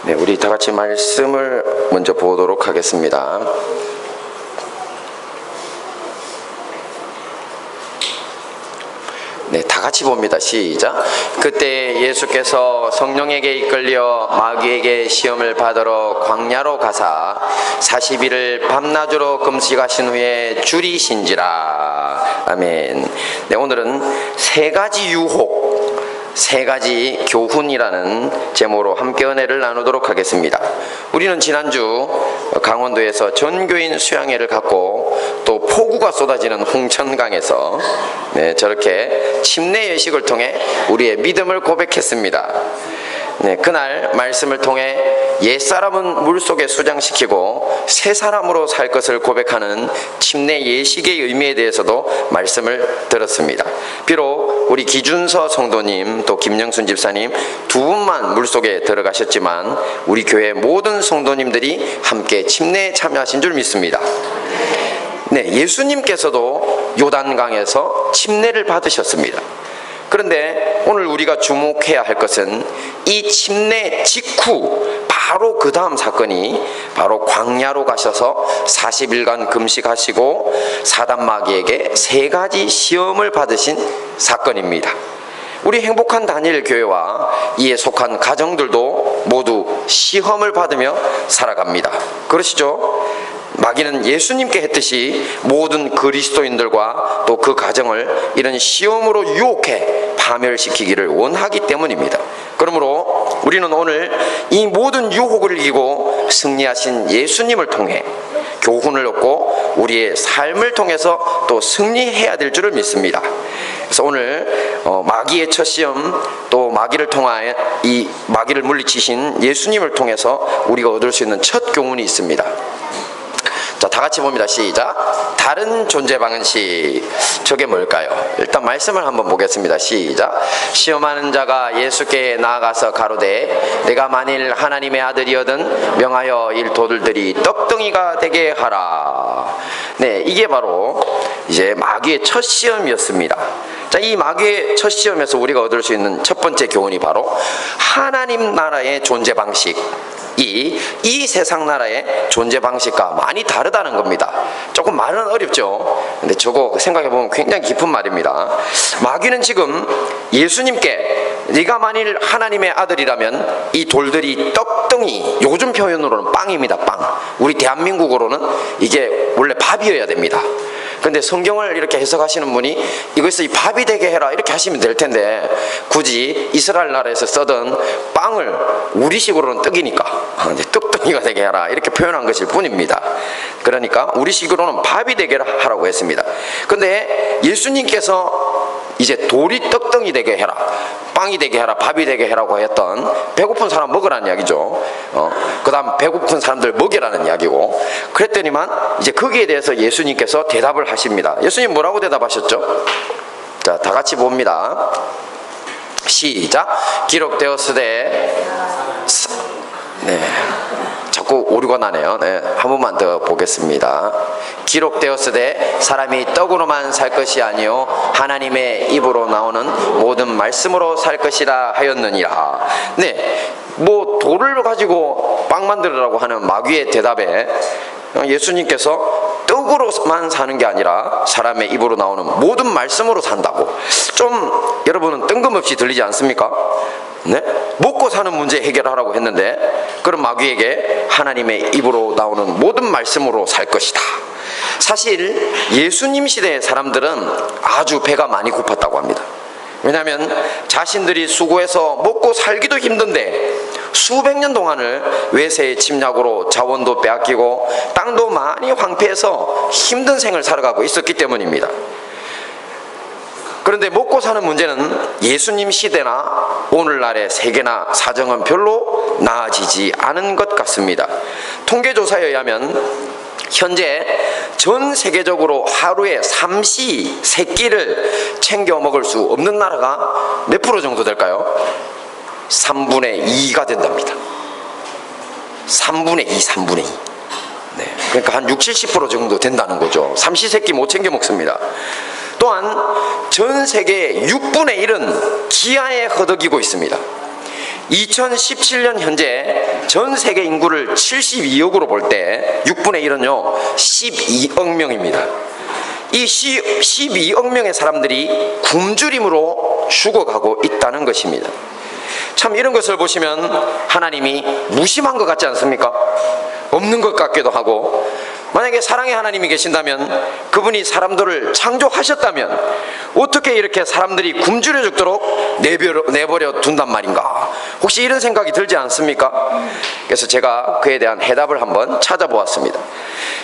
네, 우리 다 같이 말씀을 먼저 보도록 하겠습니다. 네, 다 같이 봅니다. 시작. 그때 예수께서 성령에게 이끌려 마귀에게 시험을 받으러 광야로 가사 40일을 밤낮으로 금식하신 후에 줄이신지라. 아멘. 네, 오늘은 세 가지 유혹, 세 가지 교훈이라는 제목으로 함께 은혜를 나누도록 하겠습니다. 우리는 지난주 강원도에서 전교인 수양회를 갖고 또 폭우가 쏟아지는 홍천강에서 저렇게 침례 예식을 통해 우리의 믿음을 고백했습니다. 그날 말씀을 통해 옛사람은 물속에 수장시키고 새 사람으로 살 것을 고백하는 침례 예식의 의미에 대해서도 말씀을 들었습니다. 비록 우리 기준서 성도님 또 김영순 집사님 두 분만 물속에 들어가셨지만 우리 교회 모든 성도님들이 함께 침례에 참여하신 줄 믿습니다. 네, 예수님께서도 요단강에서 침례를 받으셨습니다. 그런데 오늘 우리가 주목해야 할 것은 이 침례 직후 바로 그 다음 사건이 바로 광야로 가셔서 40일간 금식하시고 사단 마귀에게 세 가지 시험을 받으신 사건입니다. 우리 행복한 다니엘 교회와 이에 속한 가정들도 모두 시험을 받으며 살아갑니다. 그러시죠? 마귀는 예수님께 했듯이 모든 그리스도인들과 또 그 가정을 이런 시험으로 유혹해 파멸시키기를 원하기 때문입니다. 그러므로 우리는 오늘 이 모든 유혹을 이기고 승리하신 예수님을 통해 교훈을 얻고 우리의 삶을 통해서 또 승리해야 될 줄을 믿습니다. 그래서 오늘 마귀의 첫 시험 또 마귀를 통하여 이 마귀를 물리치신 예수님을 통해서 우리가 얻을 수 있는 첫 교훈이 있습니다. 자, 다 같이 봅니다. 시작. 다른 존재 방식. 저게 뭘까요? 일단 말씀을 한번 보겠습니다. 시작. 시험하는 자가 예수께 나아가서 가로되 내가 만일 하나님의 아들이거든 명하여 이 돌들이 떡덩이가 되게 하라. 네, 이게 바로 이제 마귀의 첫 시험이었습니다. 자, 이 마귀의 첫 시험에서 우리가 얻을 수 있는 첫 번째 교훈이 바로 하나님 나라의 존재 방식. 이 세상 나라의 존재 방식과 많이 다르다는 겁니다. 조금 말은 어렵죠. 근데 저거 생각해보면 굉장히 깊은 말입니다. 마귀는 지금 예수님께 네가 만일 하나님의 아들이라면 이 돌들이 떡덩이, 요즘 표현으로는 빵입니다. 빵. 우리 대한민국으로는 이게 원래 밥이어야 됩니다. 근데 성경을 이렇게 해석하시는 분이 이것을 밥이 되게 해라 이렇게 하시면 될 텐데 굳이 이스라엘 나라에서 쓰던 빵을 우리식으로는 떡이니까 떡덩이가 되게 하라 이렇게 표현한 것일 뿐입니다. 그러니까 우리식으로는 밥이 되게 하라고 했습니다. 근데 예수님께서 이제 돌이 떡덩이 되게 해라, 빵이 되게 해라, 밥이 되게 해라고 했던 배고픈 사람 먹으라는 이야기죠. 그 다음 배고픈 사람들 먹이라는 이야기고, 그랬더니만 이제 거기에 대해서 예수님께서 대답을 하십니다. 예수님 뭐라고 대답하셨죠? 자, 다 같이 봅니다. 시작. 기록되었으되 네, 자꾸 오류가 나네요. 네, 한 번만 더 보겠습니다. 기록되었으되 사람이 떡으로만 살 것이 아니요 하나님의 입으로 나오는 모든 말씀으로 살 것이라 하였느니라. 네, 뭐 돌을 가지고 빵 만들으라고 하는 마귀의 대답에 예수님께서 떡으로만 사는 게 아니라 사람의 입으로 나오는 모든 말씀으로 산다고. 좀 여러분은 뜬금없이 들리지 않습니까? 네? 먹고 사는 문제 해결하라고 했는데 그런 마귀에게 하나님의 입으로 나오는 모든 말씀으로 살 것이다. 사실 예수님 시대의 사람들은 아주 배가 많이 고팠다고 합니다. 왜냐하면 자신들이 수고해서 먹고 살기도 힘든데 수백 년 동안을 외세의 침략으로 자원도 빼앗기고 땅도 많이 황폐해서 힘든 생을 살아가고 있었기 때문입니다. 그런데 먹고 사는 문제는 예수님 시대나 오늘날의 세계나 사정은 별로 나아지지 않은 것 같습니다. 통계조사에 의하면 현재 전 세계적으로 하루에 삼시 세 끼를 챙겨 먹을 수 없는 나라가 몇 프로 정도 될까요? 3분의 2가 된답니다. 3분의 2, 3분의 2. 네, 그러니까 한 60, 70% 정도 된다는 거죠. 삼시세끼 못 챙겨 먹습니다. 또한 전 세계의 6분의 1은 기아에 허덕이고 있습니다. 2017년 현재 전 세계 인구를 72억으로 볼 때 6분의 1은요 12억 명입니다. 이 12억 명의 사람들이 굶주림으로 죽어가고 있다는 것입니다. 참 이런 것을 보시면 하나님이 무심한 것 같지 않습니까? 없는 것 같기도 하고, 만약에 사랑의 하나님이 계신다면, 그분이 사람들을 창조하셨다면 어떻게 이렇게 사람들이 굶주려 죽도록 내버려 둔단 말인가, 혹시 이런 생각이 들지 않습니까? 그래서 제가 그에 대한 해답을 한번 찾아보았습니다.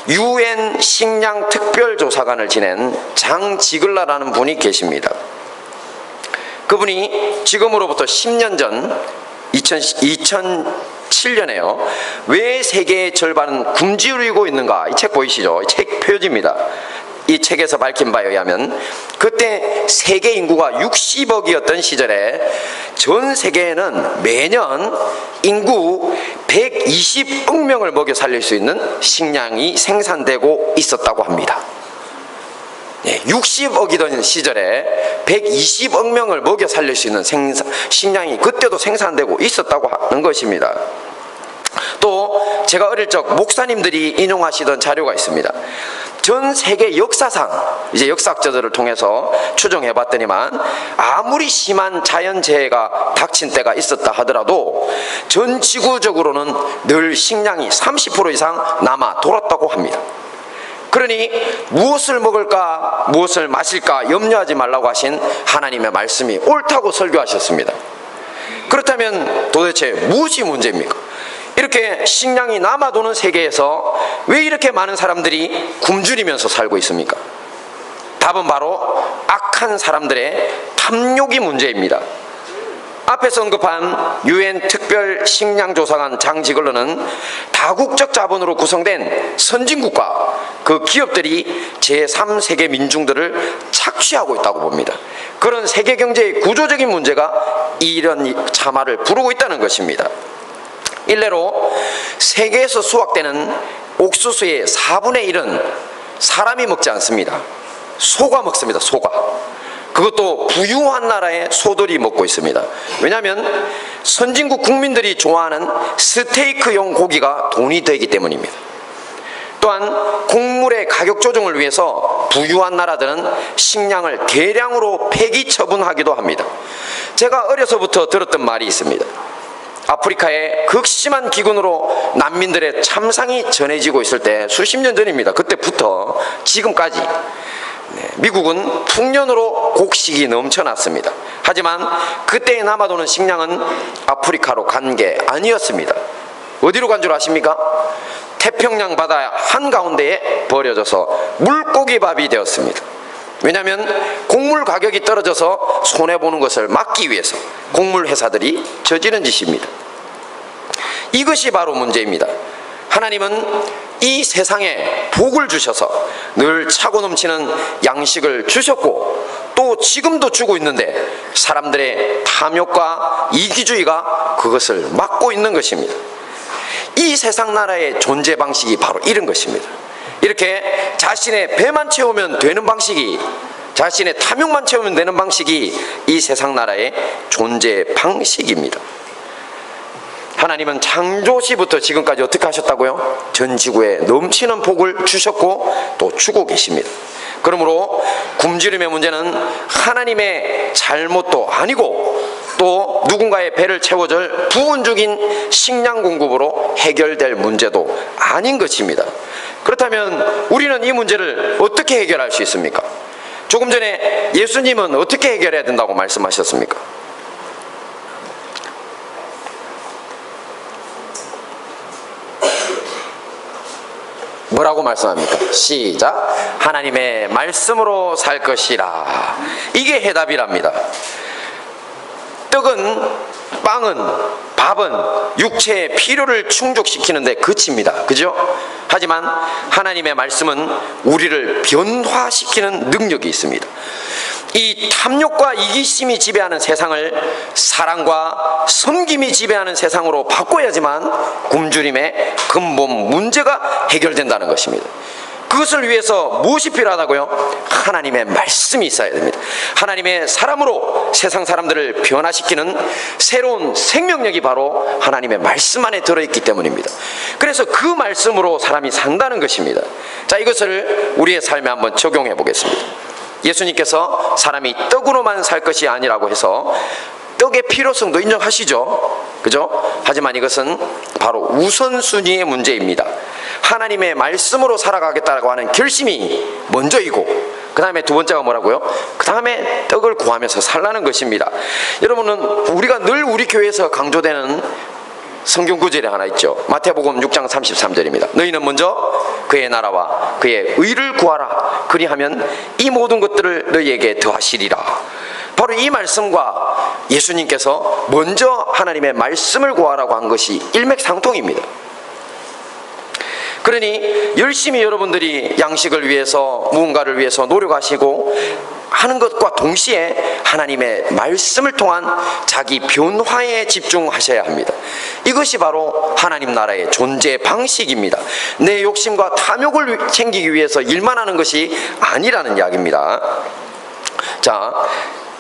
UN 식량 특별조사관을 지낸 장지글라라는 분이 계십니다. 그분이 지금으로부터 10년 전 2007년에요 왜 세계의 절반은 굶주리고 있는가, 이 책 보이시죠? 이 책 표지입니다. 이 책에서 밝힌 바에 의하면 그때 세계 인구가 60억이었던 시절에 전 세계에는 매년 인구 120억 명을 먹여 살릴 수 있는 식량이 생산되고 있었다고 합니다. 60억이던 시절에 120억 명을 먹여 살릴 수 있는 식량이 그때도 생산되고 있었다고 하는 것입니다. 또 제가 어릴 적 목사님들이 인용하시던 자료가 있습니다. 전 세계 역사상, 이제 역사학자들을 통해서 추정해 봤더니만, 아무리 심한 자연재해가 닥친 때가 있었다 하더라도 전 지구적으로는 늘 식량이 30% 이상 남아 돌았다고 합니다. 그러니 무엇을 먹을까, 무엇을 마실까 염려하지 말라고 하신 하나님의 말씀이 옳다고 설교하셨습니다. 그렇다면 도대체 무엇이 문제입니까? 이렇게 식량이 남아도는 세계에서 왜 이렇게 많은 사람들이 굶주리면서 살고 있습니까? 답은 바로 악한 사람들의 탐욕이 문제입니다. 앞에서 언급한 UN 특별 식량조사관 장지글러는 다국적 자본으로 구성된 선진국과 그 기업들이 제3세계 민중들을 착취하고 있다고 봅니다. 그런 세계 경제의 구조적인 문제가 이런 참화를 부르고 있다는 것입니다. 일례로 세계에서 수확되는 옥수수의 4분의 1은 사람이 먹지 않습니다. 소가 먹습니다. 소가. 그것도 부유한 나라의 소들이 먹고 있습니다. 왜냐하면 선진국 국민들이 좋아하는 스테이크용 고기가 돈이 되기 때문입니다. 또한 곡물의 가격 조정을 위해서 부유한 나라들은 식량을 대량으로 폐기 처분하기도 합니다. 제가 어려서부터 들었던 말이 있습니다. 아프리카에 극심한 기근으로 난민들의 참상이 전해지고 있을 때, 수십 년 전입니다. 그때부터 지금까지 미국은 풍년으로 곡식이 넘쳐났습니다. 하지만 그때에 남아도는 식량은 아프리카로 간 게 아니었습니다. 어디로 간 줄 아십니까? 태평양 바다 한가운데에 버려져서 물고기밥이 되었습니다. 왜냐하면 곡물 가격이 떨어져서 손해보는 것을 막기 위해서 곡물 회사들이 저지른 짓입니다. 이것이 바로 문제입니다. 하나님은 이 세상에 복을 주셔서 늘 차고 넘치는 양식을 주셨고, 또 지금도 주고 있는데 사람들의 탐욕과 이기주의가 그것을 막고 있는 것입니다. 이 세상 나라의 존재 방식이 바로 이런 것입니다. 이렇게 자신의 배만 채우면 되는 방식이, 자신의 탐욕만 채우면 되는 방식이 이 세상 나라의 존재 방식입니다. 하나님은 창조시부터 지금까지 어떻게 하셨다고요? 전 지구에 넘치는 복을 주셨고 또 주고 계십니다. 그러므로 굶주림의 문제는 하나님의 잘못도 아니고, 또 누군가의 배를 채워줄 부은적인 식량 공급으로 해결될 문제도 아닌 것입니다. 그렇다면 우리는 이 문제를 어떻게 해결할 수 있습니까? 조금 전에 예수님은 어떻게 해결해야 된다고 말씀하셨습니까? 뭐라고 말씀합니까? 시작. 하나님의 말씀으로 살 것이라. 이게 해답이랍니다. 떡은, 빵은, 밥은 육체의 필요를 충족시키는데 그칩니다. 그죠? 하지만 하나님의 말씀은 우리를 변화시키는 능력이 있습니다. 이 탐욕과 이기심이 지배하는 세상을 사랑과 섬김이 지배하는 세상으로 바꿔야지만 굶주림의 근본 문제가 해결된다는 것입니다. 그것을 위해서 무엇이 필요하다고요? 하나님의 말씀이 있어야 됩니다. 하나님의 사람으로 세상 사람들을 변화시키는 새로운 생명력이 바로 하나님의 말씀 안에 들어있기 때문입니다. 그래서 그 말씀으로 사람이 산다는 것입니다. 자, 이것을 우리의 삶에 한번 적용해 보겠습니다. 예수님께서 사람이 떡으로만 살 것이 아니라고 해서 떡의 필요성도 인정하시죠? 그죠? 하지만 이것은 바로 우선순위의 문제입니다. 하나님의 말씀으로 살아가겠다고 하는 결심이 먼저이고, 그 다음에 두 번째가 뭐라고요? 그 다음에 떡을 구하면서 살라는 것입니다. 여러분은 우리가 늘 우리 교회에서 강조되는 성경 구절이 하나 있죠. 마태복음 6장 33절입니다. 너희는 먼저 그의 나라와 그의 의를 구하라. 그리하면 이 모든 것들을 너희에게 더하시리라. 바로 이 말씀과 예수님께서 먼저 하나님의 말씀을 구하라고 한 것이 일맥상통입니다. 그러니 열심히 여러분들이 양식을 위해서 무언가를 위해서 노력하시고 하는 것과 동시에 하나님의 말씀을 통한 자기 변화에 집중하셔야 합니다. 이것이 바로 하나님 나라의 존재 방식입니다. 내 욕심과 탐욕을 챙기기 위해서 일만 하는 것이 아니라는 이야기입니다. 자,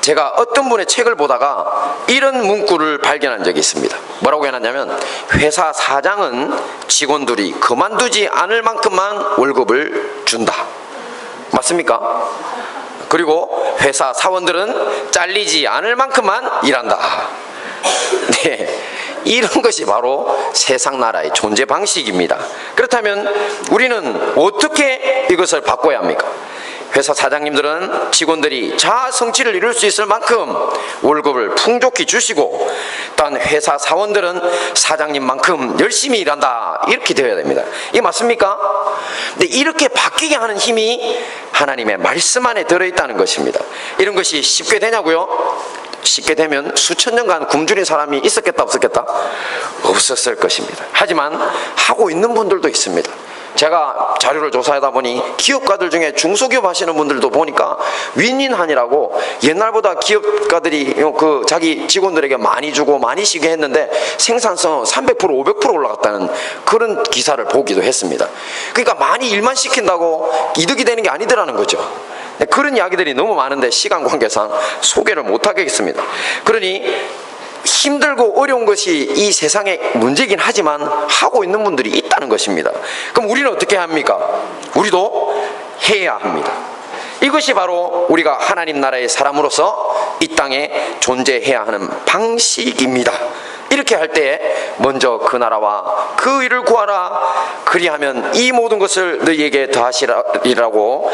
제가 어떤 분의 책을 보다가 이런 문구를 발견한 적이 있습니다. 뭐라고 해놨냐면, 회사 사장은 직원들이 그만두지 않을 만큼만 월급을 준다. 맞습니까? 그리고 회사 사원들은 잘리지 않을 만큼만 일한다. 네, 이런 것이 바로 세상 나라의 존재 방식입니다. 그렇다면 우리는 어떻게 이것을 바꿔야 합니까? 회사 사장님들은 직원들이 자아 성취를 이룰 수 있을 만큼 월급을 풍족히 주시고, 또 회사 사원들은 사장님만큼 열심히 일한다. 이렇게 되어야 됩니다. 이게 맞습니까? 근데 이렇게 바뀌게 하는 힘이 하나님의 말씀 안에 들어있다는 것입니다. 이런 것이 쉽게 되냐고요? 쉽게 되면 수천 년간 굶주린 사람이 있었겠다 없었겠다? 없었을 것입니다. 하지만 하고 있는 분들도 있습니다. 제가 자료를 조사하다 보니 기업가들 중에 중소기업 하시는 분들도 보니까 윈윈한이라고 옛날보다 기업가들이 그 자기 직원들에게 많이 주고 많이 쉬게 했는데 생산성은 300% 500% 올라갔다는 그런 기사를 보기도 했습니다. 그러니까 많이 일만 시킨다고 이득이 되는 게 아니더라는 거죠. 그런 이야기들이 너무 많은데 시간 관계상 소개를 못하겠습니다. 그러니 힘들고 어려운 것이 이 세상의 문제이긴 하지만 하고 있는 분들이 있다는 것입니다. 그럼 우리는 어떻게 합니까? 우리도 해야 합니다. 이것이 바로 우리가 하나님 나라의 사람으로서 이 땅에 존재해야 하는 방식입니다. 이렇게 할 때 먼저 그 나라와 그 의를 구하라. 그리하면 이 모든 것을 너희에게 더하시리라고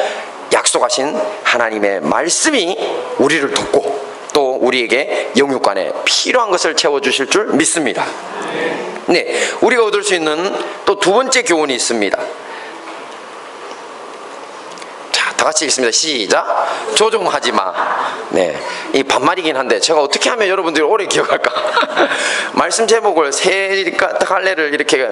약속하신 하나님의 말씀이 우리를 돕고 또 우리에게 영육간에 필요한 것을 채워주실 줄 믿습니다. 네, 우리가 얻을 수 있는 또 두 번째 교훈이 있습니다. 자, 다 같이 읽습니다. 시작. 조종하지 마. 네, 이 반말이긴 한데 제가 어떻게 하면 여러분들이 오래 기억할까? 말씀 제목을 세 갈래를 이렇게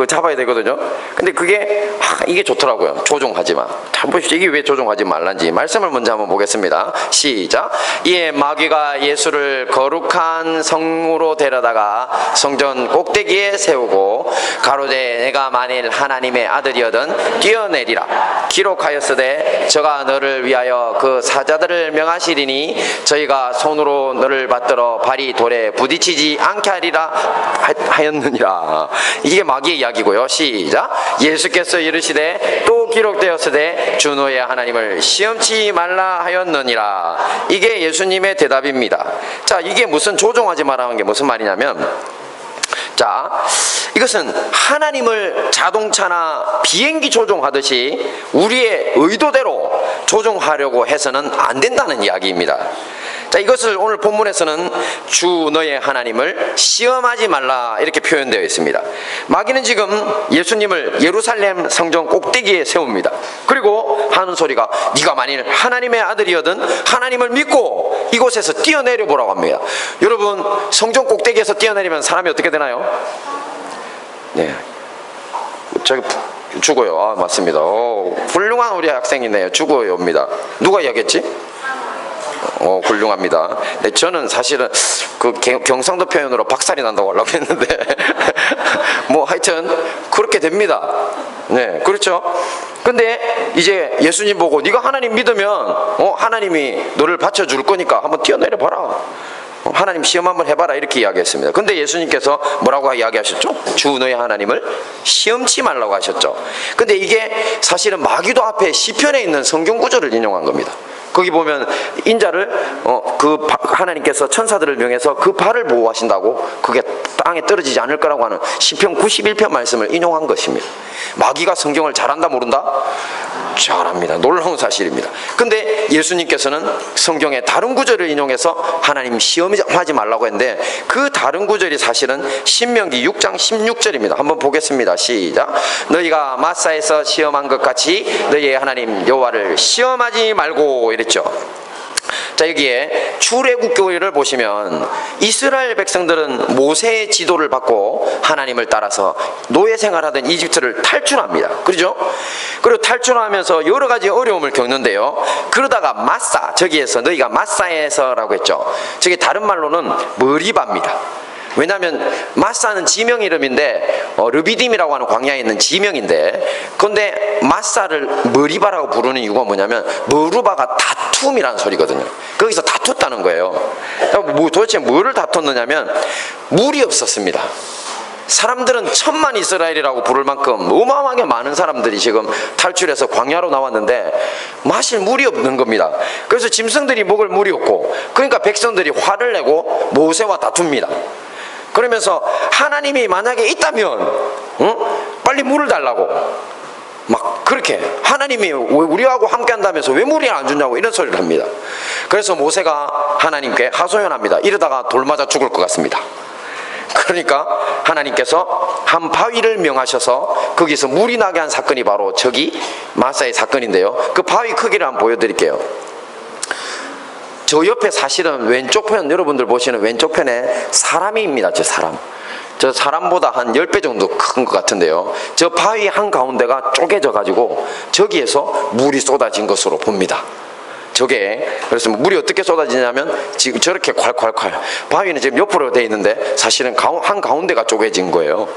잡아야 되거든요. 근데 그게 이게 좋더라고요. 조종하지 마. 잘 보십시오. 이게 왜 조종하지 말란지 말씀을 먼저 한번 보겠습니다. 시작. 이에 마귀가 예수를 거룩한 성으로 데려다가 성전 꼭대기에 세우고 가로되 내가 만일 하나님의 아들이어든 뛰어내리라. 기록하였으되 저가 너를 위하여 그 사자들을 명하시리니 저희가 손으로 너를 받들어 발이 돌에 부딪히지 않게 하리라 하였느니라. 이게 마귀의 이야기고요. 시작. 예수께서 이르시되 또 기록되었으되 주 너의 하나님을 시험치 말라 하였느니라. 이게 예수님의 대답입니다. 자, 이게 무슨 조종하지 말라는 게 무슨 말이냐면, 자, 이것은 하나님을 자동차나 비행기 조종하듯이 우리의 의도대로 조종하려고 해서는 안 된다는 이야기입니다. 자, 이것을 오늘 본문에서는 주 너의 하나님을 시험하지 말라 이렇게 표현되어 있습니다. 마귀는 지금 예수님을 예루살렘 성전 꼭대기에 세웁니다. 그리고 하는 소리가 네가 만일 하나님의 아들이어든 하나님을 믿고 이곳에서 뛰어내려 보라고 합니다. 여러분, 성전 꼭대기에서 뛰어내리면 사람이 어떻게 되나요? 네, 저기 죽어요. 아, 맞습니다. 훌륭한 우리 학생이네요. 죽어요입니다. 누가 이야기했지? 훌륭합니다. 네, 저는 사실은 그 경상도 표현으로 박살이 난다고 하려고 했는데 뭐 하여튼 하여튼 그렇게 됩니다. 네, 그렇죠. 근데 이제 예수님 보고 네가 하나님 믿으면 하나님이 너를 받쳐줄 거니까 한번 뛰어내려 봐라. 하나님 시험 한번 해봐라, 이렇게 이야기했습니다. 근데 예수님께서 뭐라고 이야기하셨죠? 주 너의 하나님을 시험치 말라고 하셨죠. 근데 이게 사실은 마귀도 앞에 시편에 있는 성경 구절을 인용한 겁니다. 거기 보면 인자를 하나님께서 천사들을 명해서 그 발을 보호하신다고 그게 땅에 떨어지지 않을 거라고 하는 시편 91편 말씀을 인용한 것입니다. 마귀가 성경을 잘한다 모른다? 잘합니다. 놀라운 사실입니다. 근데 예수님께서는 성경의 다른 구절을 인용해서 하나님 시험하지 말라고 했는데, 그 다른 구절이 사실은 신명기 6장 16절입니다. 한번 보겠습니다. 시작. 너희가 마사에서 시험한 것 같이 너희의 하나님 여호와를 시험하지 말고, 이랬죠. 자, 여기에 출애굽교회를 보시면 이스라엘 백성들은 모세의 지도를 받고 하나님을 따라서 노예 생활하던 이집트를 탈출합니다. 그렇죠? 그리고 탈출하면서 여러 가지 어려움을 겪는데요. 그러다가 마사, 저기에서 너희가 마사에서라고 했죠. 저게 다른 말로는 머리바입니다. 왜냐하면 마사는 지명 이름인데 르비딤이라고 하는 광야에 있는 지명인데, 그런데 마사를 머리바라고 부르는 이유가 뭐냐면 머루바가 다툼이라는 소리거든요. 거기서 다퉜다는 거예요. 도대체 뭐를 다퉜느냐면 물이 없었습니다. 사람들은 천만 이스라엘이라고 부를 만큼 어마어마하게 많은 사람들이 지금 탈출해서 광야로 나왔는데 마실 물이 없는 겁니다. 그래서 짐승들이 먹을 물이 없고, 그러니까 백성들이 화를 내고 모세와 다툽니다. 그러면서 하나님이 만약에 있다면 빨리 물을 달라고 막 그렇게, 하나님이 우리하고 함께 한다면서 왜 물이 안 주냐고 이런 소리를 합니다. 그래서 모세가 하나님께 하소연합니다. 이러다가 돌 맞아 죽을 것 같습니다. 그러니까 하나님께서 한 바위를 명하셔서 거기서 물이 나게 한 사건이 바로 저기 마사의 사건인데요. 그 바위 크기를 한번 보여드릴게요. 저 옆에 사실은 왼쪽 편, 여러분들 보시는 왼쪽 편에 사람입니다. 저 사람보다 한 10배 정도 큰 것 같은데요. 저 바위 한가운데가 쪼개져 가지고 저기에서 물이 쏟아진 것으로 봅니다. 저게, 그래서 물이 어떻게 쏟아지냐면 지금 저렇게 콸콸콸, 바위는 지금 옆으로 돼 있는데 사실은 한가운데가 쪼개진 거예요.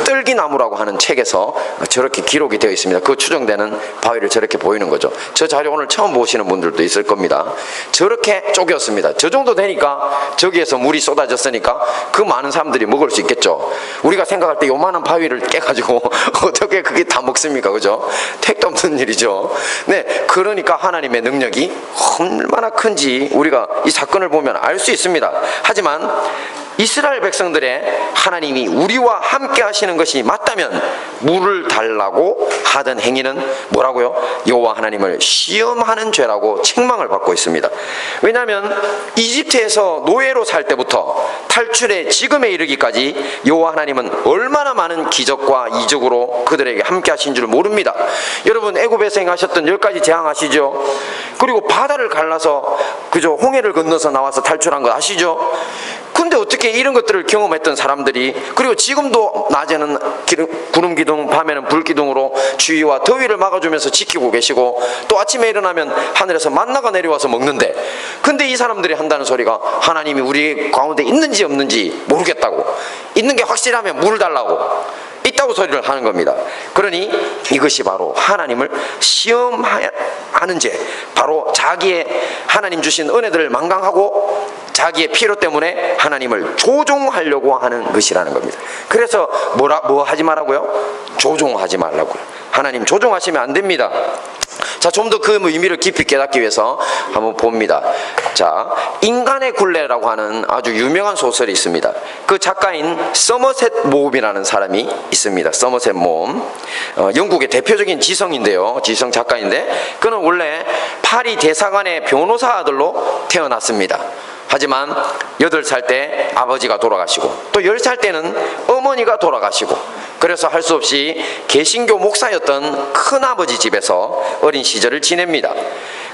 뜰기나무라고 하는 책에서 저렇게 기록이 되어 있습니다. 그 추정되는 바위를 저렇게 보이는 거죠. 저 자료 오늘 처음 보시는 분들도 있을 겁니다. 저렇게 쪼개었습니다. 저 정도 되니까 저기에서 물이 쏟아졌으니까 그 많은 사람들이 먹을 수 있겠죠. 우리가 생각할 때 요만한 바위를 깨가지고 어떻게 그게 다 먹습니까? 그죠? 택도 없는 일이죠. 네, 그러니까 하나님의 능력이 얼마나 큰지 우리가 이 사건을 보면 알 수 있습니다. 하지만 이스라엘 백성들의 하나님이 우리와 함께 하시는 것이 맞다면 물을 달라고 하던 행위는 뭐라고요? 여호와 하나님을 시험하는 죄라고 책망을 받고 있습니다. 왜냐하면 이집트에서 노예로 살 때부터 탈출해 지금에 이르기까지 여호와 하나님은 얼마나 많은 기적과 이적으로 그들에게 함께 하신 줄 모릅니다. 여러분, 애굽에서 행하셨던 10가지 재앙 아시죠? 그리고 바다를 갈라서 그죠, 홍해를 건너서 나와서 탈출한 거 아시죠? 근데 어떻게 이런 것들을 경험했던 사람들이, 그리고 지금도 낮에는 구름 기둥, 밤에는 불 기둥으로 추위와 더위를 막아주면서 지키고 계시고, 또 아침에 일어나면 하늘에서 만나가 내려와서 먹는데, 근데 이 사람들이 한다는 소리가 하나님이 우리 가운데 있는지 없는지 모르겠다고, 있는 게 확실하면 물을 달라고, 있다고 소리를 하는 겁니다. 그러니 이것이 바로 하나님을 시험하는 죄, 바로 자기의 하나님 주신 은혜들을 망각하고 자기의 필요 때문에 하나님을 조종하려고 하는 것이라는 겁니다. 그래서 뭐 하지 말라고요? 조종하지 말라고요. 하나님 조종하시면 안 됩니다. 자, 좀 더 그 의미를 깊이 깨닫기 위해서 한번 봅니다. 자, 인간의 굴레라고 하는 아주 유명한 소설이 있습니다. 그 작가인 서머셋 모음이라는 사람이 있습니다. 서머셋 모음, 영국의 대표적인 지성인데요, 지성 작가인데, 그는 원래 파리 대사관의 변호사 아들로 태어났습니다. 하지만 8살 때 아버지가 돌아가시고 또 10살 때는 어머니가 돌아가시고, 그래서 할 수 없이 개신교 목사였던 큰아버지 집에서 어린 시절을 지냅니다.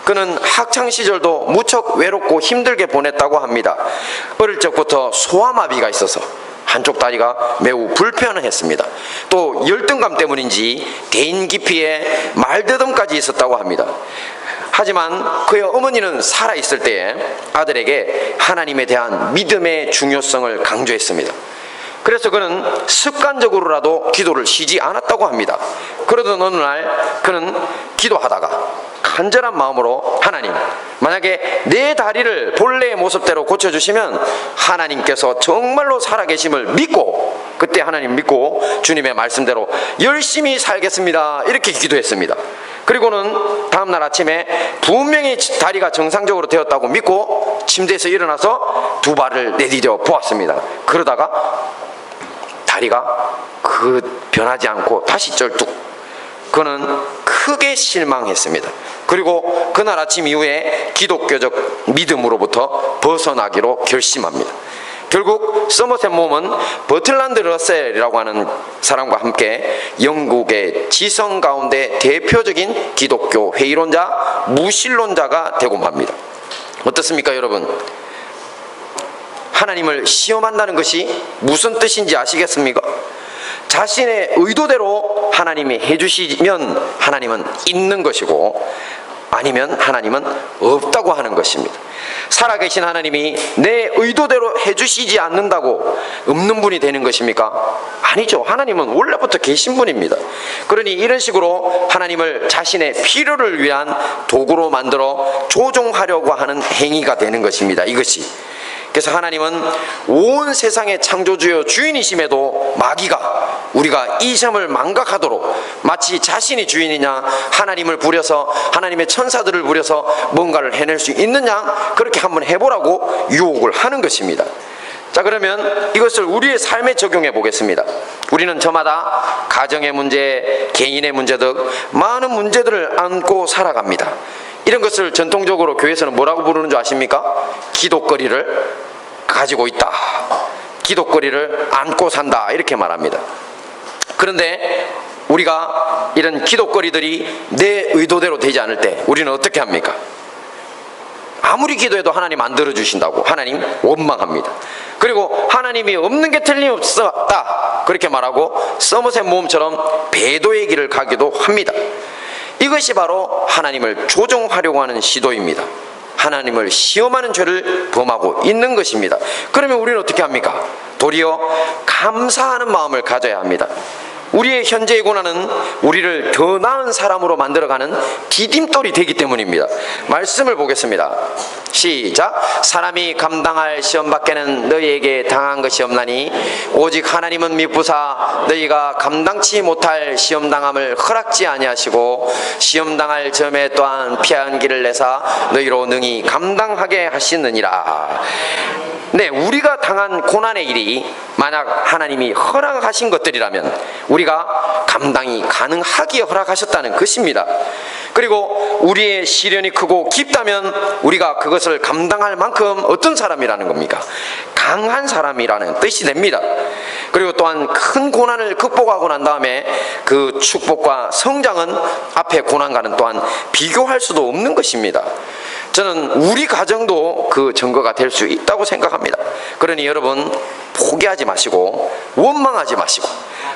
그는 학창시절도 무척 외롭고 힘들게 보냈다고 합니다. 어릴 적부터 소아마비가 있어서 한쪽 다리가 매우 불편했습니다. 또 열등감 때문인지 대인 기피에 말더듬까지 있었다고 합니다. 하지만 그의 어머니는 살아있을 때에 아들에게 하나님에 대한 믿음의 중요성을 강조했습니다. 그래서 그는 습관적으로라도 기도를 쉬지 않았다고 합니다. 그러던 어느 날 그는 기도하다가 간절한 마음으로 하나님, 만약에 내 다리를 본래의 모습대로 고쳐주시면 하나님께서 정말로 살아계심을 믿고, 그때 하나님 믿고 주님의 말씀대로 열심히 살겠습니다, 이렇게 기도했습니다. 그리고는 다음날 아침에 분명히 다리가 정상적으로 되었다고 믿고 침대에서 일어나서 두 발을 내디뎌 보았습니다. 그러다가 다리가 변하지 않고 다시 쩔뚝. 그는 크게 실망했습니다. 그리고 그날 아침 이후에 기독교적 믿음으로부터 벗어나기로 결심합니다. 결국 서머셋 몬은 버틀란드 러셀이라고 하는 사람과 함께 영국의 지성 가운데 대표적인 기독교 회의론자, 무신론자가 되고 맙니다. 어떻습니까, 여러분? 하나님을 시험한다는 것이 무슨 뜻인지 아시겠습니까? 자신의 의도대로 하나님이 해주시면 하나님은 있는 것이고, 아니면 하나님은 없다고 하는 것입니다. 살아계신 하나님이 내 의도대로 해주시지 않는다고 없는 분이 되는 것입니까? 아니죠. 하나님은 원래부터 계신 분입니다. 그러니 이런 식으로 하나님을 자신의 필요를 위한 도구로 만들어 조종하려고 하는 행위가 되는 것입니다, 이것이. 그래서 하나님은 온 세상의 창조주요 주인이심에도 마귀가 우리가 이 점을 망각하도록 마치 자신이 주인이냐, 하나님을 부려서 하나님의 천사들을 부려서 뭔가를 해낼 수 있느냐, 그렇게 한번 해보라고 유혹을 하는 것입니다. 자, 그러면 이것을 우리의 삶에 적용해 보겠습니다. 우리는 저마다 가정의 문제, 개인의 문제 등 많은 문제들을 안고 살아갑니다. 이런 것을 전통적으로 교회에서는 뭐라고 부르는 줄 아십니까? 기독거리를 가지고 있다, 기독거리를 안고 산다, 이렇게 말합니다. 그런데 우리가 이런 기독거리들이 내 의도대로 되지 않을 때 우리는 어떻게 합니까? 아무리 기도해도 하나님 안 들어주신다고 하나님 원망합니다. 그리고 하나님이 없는 게 틀림없다, 그렇게 말하고 서머셋 몬처럼 배도의 길을 가기도 합니다. 이것이 바로 하나님을 조종하려고 하는 시도입니다. 하나님을 시험하는 죄를 범하고 있는 것입니다. 그러면 우리는 어떻게 합니까? 도리어 감사하는 마음을 가져야 합니다. 우리의 현재의 고난은 우리를 더 나은 사람으로 만들어가는 디딤돌이 되기 때문입니다. 말씀을 보겠습니다. 시작. 사람이 감당할 시험 밖에는 너희에게 당한 것이 없나니 오직 하나님은 미쁘사 너희가 감당치 못할 시험 당함을 허락지 아니하시고 시험 당할 점에 또한 피한 길을 내사 너희로 능히 감당하게 하시느니라. 네, 우리가 당한 고난의 일이 만약 하나님이 허락하신 것들이라면 우리가 감당이 가능하기에 허락하셨다는 것입니다. 그리고 우리의 시련이 크고 깊다면 우리가 그것을 감당할 만큼 어떤 사람이라는 겁니까? 강한 사람이라는 뜻이 됩니다. 그리고 또한 큰 고난을 극복하고 난 다음에 그 축복과 성장은 앞에 고난과는 또한 비교할 수도 없는 것입니다. 저는 우리 가정도 그 증거가 될 수 있다고 생각합니다. 그러니 여러분, 포기하지 마시고 원망하지 마시고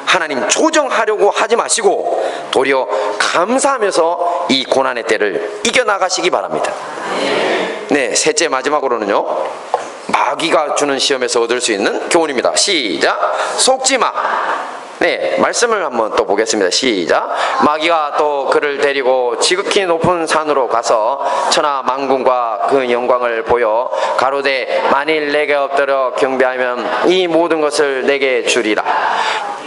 하나님 조정하려고 하지 마시고 도리어 감사하면서 이 고난의 때를 이겨나가시기 바랍니다. 네, 셋째 마지막으로는요, 마귀가 주는 시험에서 얻을 수 있는 교훈입니다. 시작. 속지마. 네, 말씀을 한번 또 보겠습니다. 시작. 마귀가 또 그를 데리고 지극히 높은 산으로 가서 천하 만군과 그 영광을 보여 가로되 만일 내게 엎드려 경배하면 이 모든 것을 내게 주리라.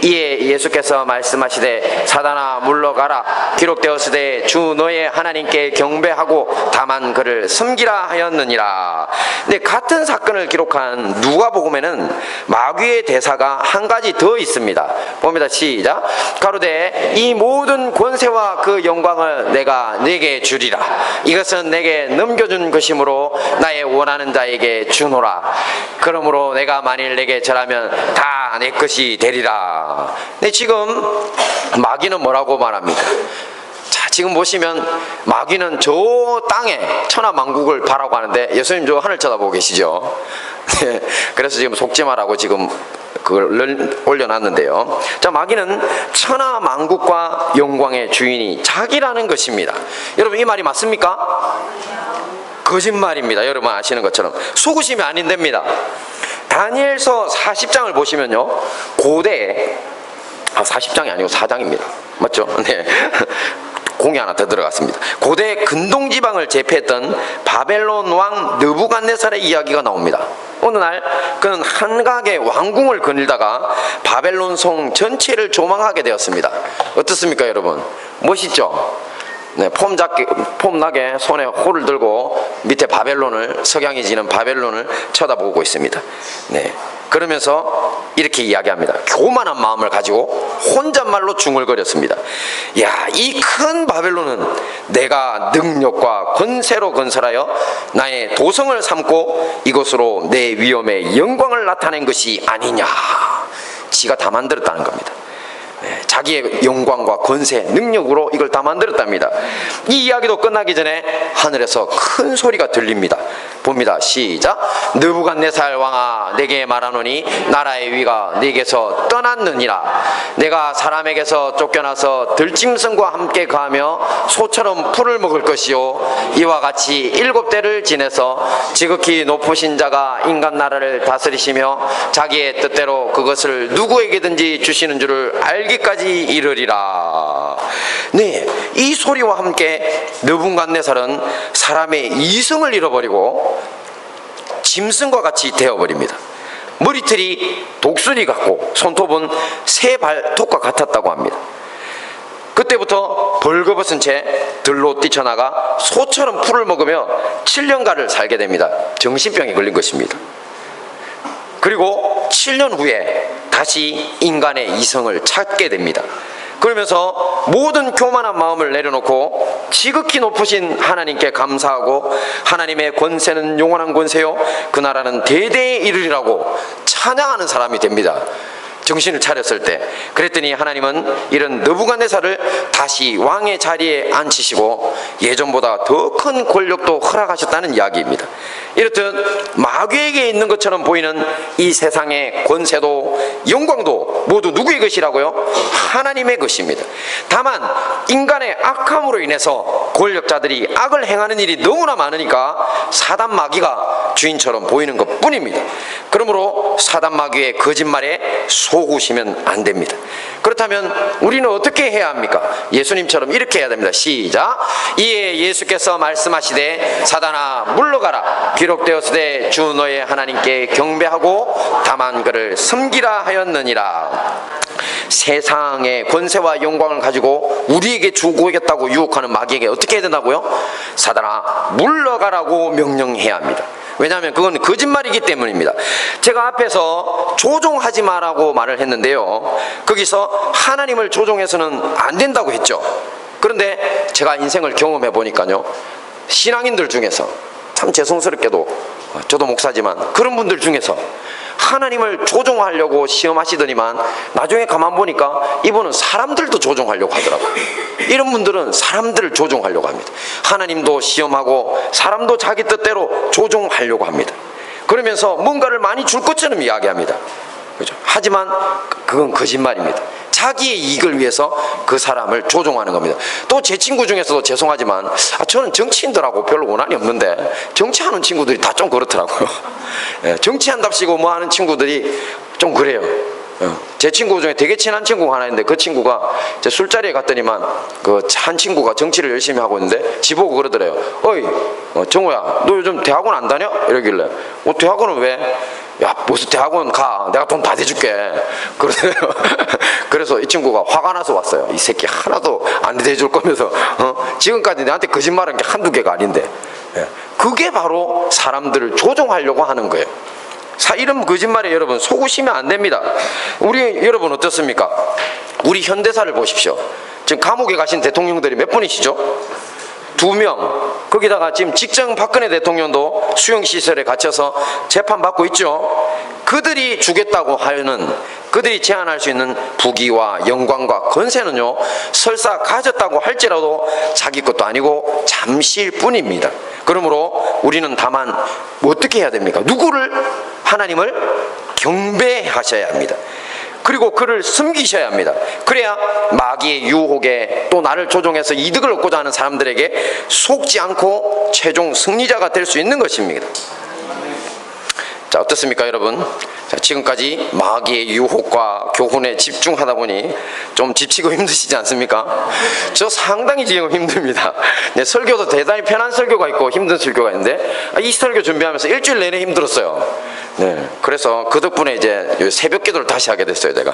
이에 예수께서 말씀하시되 사단아 물러가라. 기록되었으되 주 너의 하나님께 경배하고 다만 그를 섬기라 하였느니라. 네, 같은 사건을 기록한 누가복음에는 마귀의 대사가 한 가지 더 있습니다. 봅니다. 시작. 가로되 이 모든 권세와 그 영광을 내가 네게 주리라. 이것은 내게 넘겨준 것이므로 나의 원하는 자에게 주노라. 그러므로 내가 만일 내게 절하면 다 내 것이 되리라. 네, 지금 마귀는 뭐라고 말합니까? 자, 지금 보시면 마귀는 저 땅에 천하만국을 바라고 하는데 예수님 저 하늘 쳐다보고 계시죠? 네, 그래서 지금 속지 마라고 지금 그걸 올려놨는데요. 자, 마귀는 천하만국과 영광의 주인이 자기라는 것입니다. 여러분, 이 말이 맞습니까? 거짓말입니다. 여러분 아시는 것처럼 속으시면 안 됩니다. 다니엘서 40장을 보시면요, 고대에 40장이 아니고 4장입니다. 맞죠? 네. 공이 하나 더 들어갔습니다. 고대 근동지방을 제패했던 바벨론 왕 느부갓네살의 이야기가 나옵니다. 어느 날 그는 한각의 왕궁을 거닐다가 바벨론 성 전체를 조망하게 되었습니다. 어떻습니까 여러분? 멋있죠? 네, 폼나게 손에 호를 들고 밑에 바벨론을, 석양이 지는 바벨론을 쳐다보고 있습니다. 네, 그러면서 이렇게 이야기합니다. 교만한 마음을 가지고 혼잣말로 중얼거렸습니다. 야, 이 큰 바벨론은 내가 능력과 권세로 건설하여 나의 도성을 삼고 이것으로 내 위엄의 영광을 나타낸 것이 아니냐. 지가 다 만들었다는 겁니다. 자기의 영광과 권세, 능력으로 이걸 다 만들었답니다. 이 이야기도 끝나기 전에 하늘에서 큰 소리가 들립니다. 봅니다. 시작. 느부갓네살 왕아, 내게 말하노니 나라의 위가 네게서 떠났느니라. 내가 사람에게서 쫓겨나서 들짐승과 함께 가며 소처럼 풀을 먹을 것이요, 이와 같이 7대를 지내서 지극히 높으신 자가 인간 나라를 다스리시며 자기의 뜻대로 그것을 누구에게든지 주시는 줄을 알기까지 이르리라. 네, 이 소리와 함께 느부갓네살은 사람의 이성을 잃어버리고 짐승과 같이 되어버립니다. 머리털이 독수리 같고 손톱은 새 발톱과 같았다고 합니다. 그때부터 벌거벗은 채 들로 뛰쳐나가 소처럼 풀을 먹으며 7년간을 살게 됩니다. 정신병에 걸린 것입니다. 그리고 7년 후에 다시 인간의 이성을 찾게 됩니다. 그러면서 모든 교만한 마음을 내려놓고 지극히 높으신 하나님께 감사하고 하나님의 권세는 영원한 권세요 그 나라는 대대에 이르리라고 찬양하는 사람이 됩니다. 정신을 차렸을 때. 그랬더니 하나님은 이런 느부갓네살을 다시 왕의 자리에 앉히시고 예전보다 더 큰 권력도 허락하셨다는 이야기입니다. 이렇듯 마귀에게 있는 것처럼 보이는 이 세상의 권세도 영광도 모두 누구의 것이라고요? 하나님의 것입니다. 다만 인간의 악함으로 인해서 권력자들이 악을 행하는 일이 너무나 많으니까 사단 마귀가 주인처럼 보이는 것 뿐입니다. 그러므로 사단 마귀의 거짓말에 속으시면 안 됩니다. 그렇다면 우리는 어떻게 해야 합니까? 예수님처럼 이렇게 해야 됩니다. 시작. 이에 예수께서 말씀하시되 사단아 물러가라. 기록되었으되 주 너의 하나님께 경배하고 다만 그를 섬기라 하였느니라. 세상의 권세와 영광을 가지고 우리에게 주고겠다고 유혹하는 마귀에게 어떻게 해야 된다고요? 사단아 물러가라고 명령해야 합니다. 왜냐하면 그건 거짓말이기 때문입니다. 제가 앞에서 조종하지 마라고 말을 했는데요, 거기서 하나님을 조종해서는 안 된다고 했죠. 그런데 제가 인생을 경험해 보니까요, 신앙인들 중에서 참 죄송스럽게도 저도 목사지만 그런 분들 중에서 하나님을 조종하려고 시험하시더니만 나중에 가만 보니까 이분은 사람들도 조종하려고 하더라고요. 이런 분들은 사람들을 조종하려고 합니다. 하나님도 시험하고 사람도 자기 뜻대로 조종하려고 합니다. 그러면서 뭔가를 많이 줄 것처럼 이야기합니다. 그렇죠? 하지만 그건 거짓말입니다. 자기의 이익을 위해서 그 사람을 조종하는 겁니다. 또 제 친구 중에서도 죄송하지만 저는 정치인들하고 별로 원한이 없는데 정치하는 친구들이 다 좀 그렇더라고요. 정치한답시고 뭐 하는 친구들이 좀 그래요. 제 친구 중에 되게 친한 친구가 하나 있는데 그 친구가 제 술자리에 갔더니만 그 한 친구가 정치를 열심히 하고 있는데 지보고 그러더래요. 어이 정우야, 너 요즘 대학원 안 다녀? 이러길래 대학원은 왜? 야, 무슨 대학원 가, 내가 돈 다 대줄게. 그러더래요. 그래서 이 친구가 화가 나서 왔어요. 이 새끼 하나도 안 대줄 거면서 지금까지 내한테 거짓말한 게 한두 개가 아닌데. 그게 바로 사람들을 조종하려고 하는 거예요. 이런 거짓말에 여러분 속으시면 안 됩니다. 우리 여러분 어떻습니까? 우리 현대사를 보십시오. 지금 감옥에 가신 대통령들이 몇 분이시죠? 2명. 거기다가 지금 직전 박근혜 대통령도 수용시설에 갇혀서 재판받고 있죠. 그들이 주겠다고 하는, 그들이 제안할 수 있는 부귀와 영광과 권세는요, 설사 가졌다고 할지라도 자기 것도 아니고 잠시일 뿐입니다. 그러므로 우리는 다만 어떻게 해야 됩니까? 누구를? 하나님을 경배하셔야 합니다. 그리고 그를 숨기셔야 합니다. 그래야 마귀의 유혹에 또 나를 조종해서 이득을 얻고자 하는 사람들에게 속지 않고 최종 승리자가 될 수 있는 것입니다. 자, 어떻습니까 여러분? 자, 지금까지 마귀의 유혹과 교훈에 집중하다 보니 좀 지치고 힘드시지 않습니까? 저 상당히 지금 힘듭니다. 네, 설교도 대단히 편한 설교가 있고 힘든 설교가 있는데 이 설교 준비하면서 일주일 내내 힘들었어요. 네, 그래서 그 덕분에 이제 새벽 기도를 다시 하게 됐어요, 제가.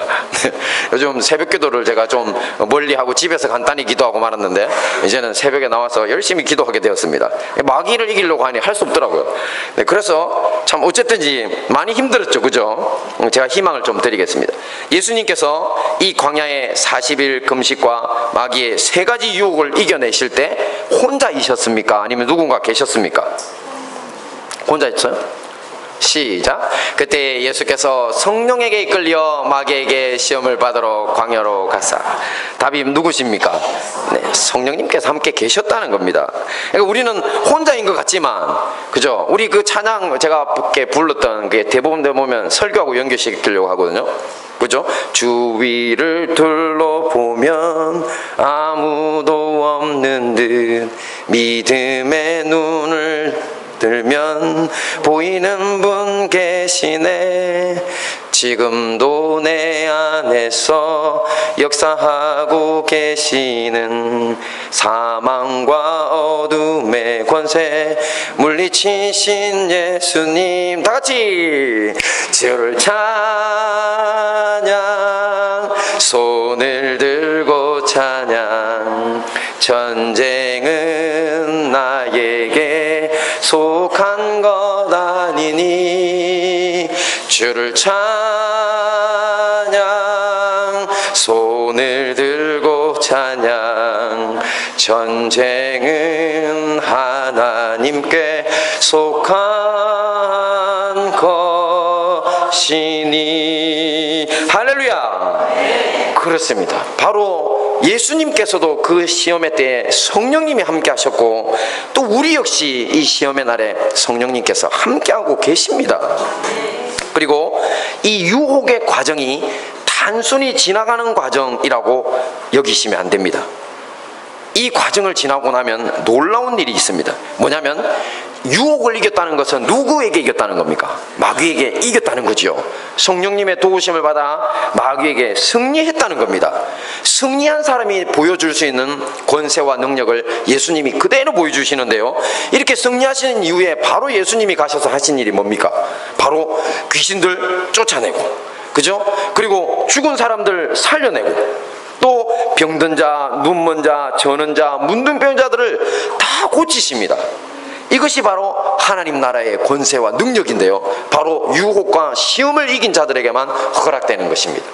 요즘 새벽 기도를 제가 좀 멀리 하고 집에서 간단히 기도하고 말았는데 이제는 새벽에 나와서 열심히 기도하게 되었습니다. 마귀를 이기려고 하니 할 수 없더라고요. 네, 그래서 참 어쨌든지 많이 힘들었죠, 그죠? 제가 희망을 좀 드리겠습니다. 예수님께서 이 광야의 40일 금식과 마귀의 3가지 유혹을 이겨내실 때 혼자이셨습니까? 아니면 누군가 계셨습니까? 혼자 있어요? 시작. 그때 예수께서 성령에게 이끌려 마귀에게 시험을 받으러 광야로 가사. 답이 누구십니까? 네, 성령님께서 함께 계셨다는 겁니다. 그러니까 우리는 혼자인 것 같지만, 그죠? 우리 그 찬양 제가 불렀던 게 대부분 보면 설교하고 연결시키려고 하거든요. 그죠? 주위를 둘러보면 아무도 없는 듯 믿음의 눈을 들면 보이는 분 계시네. 지금도 내 안에서 역사하고 계시는 사망과 어둠의 권세 물리치신 예수님. 다같이 주를 찬양, 손을 들고 찬양. 전쟁은 나에게 속한 것 아니니 주를 찬양, 손을 들고 찬양. 전쟁은 하나님께 속한 것이니. 할렐루야. 그렇습니다. 바로 예수님께서도 그 시험의 때에 성령님이 함께 하셨고 또 우리 역시 이 시험의 날에 성령님께서 함께하고 계십니다. 그리고 이 유혹의 과정이 단순히 지나가는 과정이라고 여기시면 안 됩니다. 이 과정을 지나고 나면 놀라운 일이 있습니다. 뭐냐면 유혹을 이겼다는 것은 누구에게 이겼다는 겁니까? 마귀에게 이겼다는 거지요. 성령님의 도우심을 받아 마귀에게 승리했다는 겁니다. 승리한 사람이 보여줄 수 있는 권세와 능력을 예수님이 그대로 보여주시는데요, 이렇게 승리하신 이후에 바로 예수님이 가셔서 하신 일이 뭡니까? 바로 귀신들 쫓아내고, 그죠? 그리고 죽은 사람들 살려내고, 또 병든 자, 눈먼 자, 저는 자, 문둥병 자들을 다 고치십니다. 이것이 바로 하나님 나라의 권세와 능력인데요, 바로 유혹과 시험을 이긴 자들에게만 허락되는 것입니다.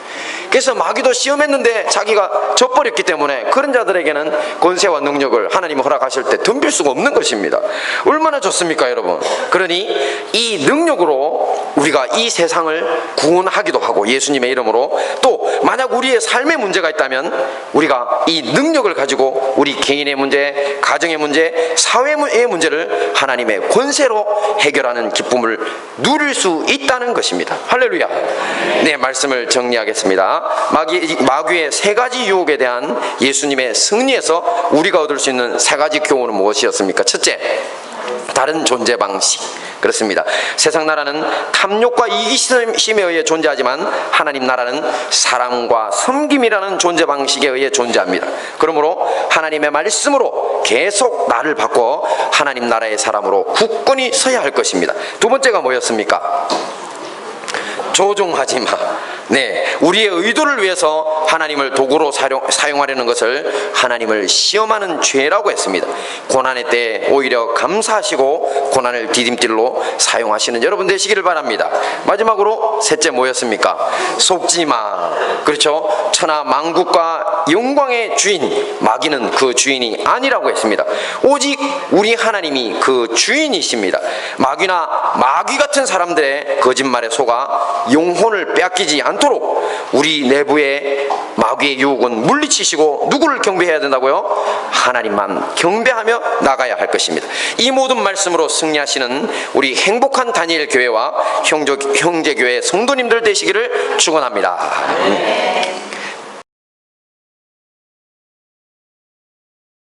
그래서 마귀도 시험했는데 자기가 져버렸기 때문에 그런 자들에게는 권세와 능력을 하나님이 허락하실 때 덤빌 수가 없는 것입니다. 얼마나 좋습니까 여러분? 그러니 이 능력으로 우리가 이 세상을 구원하기도 하고, 예수님의 이름으로 또 만약 우리의 삶에 문제가 있다면 우리가 이 능력을 가지고 우리 개인의 문제, 가정의 문제, 사회의 문제를 하나님의 권세로 해결하는 기쁨을 누릴 수 있다는 것입니다. 할렐루야. 네, 말씀을 정리하겠습니다. 마귀의 3가지 유혹에 대한 예수님의 승리에서 우리가 얻을 수 있는 3가지 교훈은 무엇이었습니까? 첫째, 다른 존재 방식. 그렇습니다. 세상 나라는 탐욕과 이기심에 의해 존재하지만 하나님 나라는 사랑과 섬김이라는 존재 방식에 의해 존재합니다. 그러므로 하나님의 말씀으로 계속 나를 바꿔 하나님 나라의 사람으로 굳건히 서야 할 것입니다. 두 번째가 뭐였습니까? 조종하지 마. 네, 우리의 의도를 위해서 하나님을 도구로 사용하려는 것을 하나님을 시험하는 죄라고 했습니다. 고난의 때 오히려 감사하시고 고난을 디딤돌로 사용하시는 여러분 되시기를 바랍니다. 마지막으로 셋째 뭐였습니까? 속지 마. 그렇죠? 천하 만국과 영광의 주인 마귀는 그 주인이 아니라고 했습니다. 오직 우리 하나님이 그 주인이십니다. 마귀나 마귀 같은 사람들의 거짓말에 속아 영혼을 빼앗기지 않도록 않도록 우리 내부의 마귀의 유혹은 물리치시고 누구를 경배해야 된다고요? 하나님만 경배하며 나가야 할 것입니다. 이 모든 말씀으로 승리하시는 우리 행복한 다니엘 교회와 형제교회 성도님들 되시기를 축원합니다.